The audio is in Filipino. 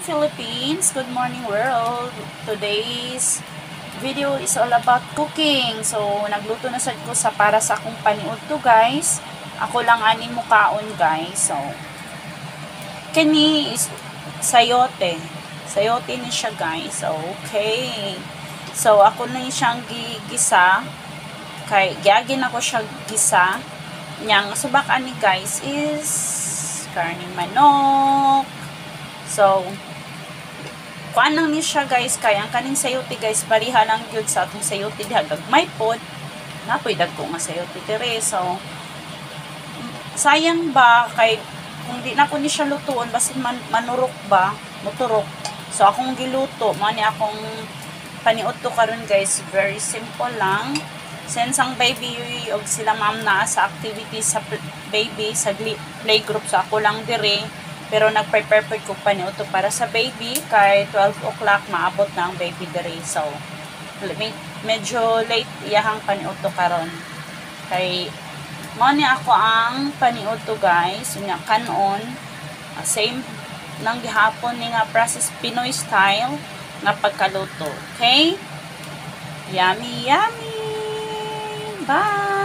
Philippines, good morning world. Today's video is all about cooking. So nagluto na sad ko para sa akong paniud to guys. Ako lang ani mo kaon guys. So kani is sayote. Sayote ni siya guys. Okay. So ako na siyang gigisa. Kay gyagin ako siya gisa. Nyang subak ani guys is karning manok. So, kuan lang ni siya guys, kay ang kaning sayote guys, pariha lang gyud sa atong sayote diha gagmay pod. Napoy dagko nga sayote dire. So, sayang ba kay kung di na ko ni siya lutuon basin manurok ba, muturok. So, akong giluto, mo ni akong paniud to karon guys, very simple lang. Since ang baby og sila ma'am na sa activity sa baby sa playgroup, so ako lang dire. Pero nag-prepare ko paniuto para sa baby kay 12 o'clock maabot na ang baby dire. So medyo late iyahang paniuto karon. Kay mo ni ako ang paniuto guys, unya kanon same nang gihapon ni nga process Pinoy style nga pagkaluto. Okay? Yummy, yummy. Bye.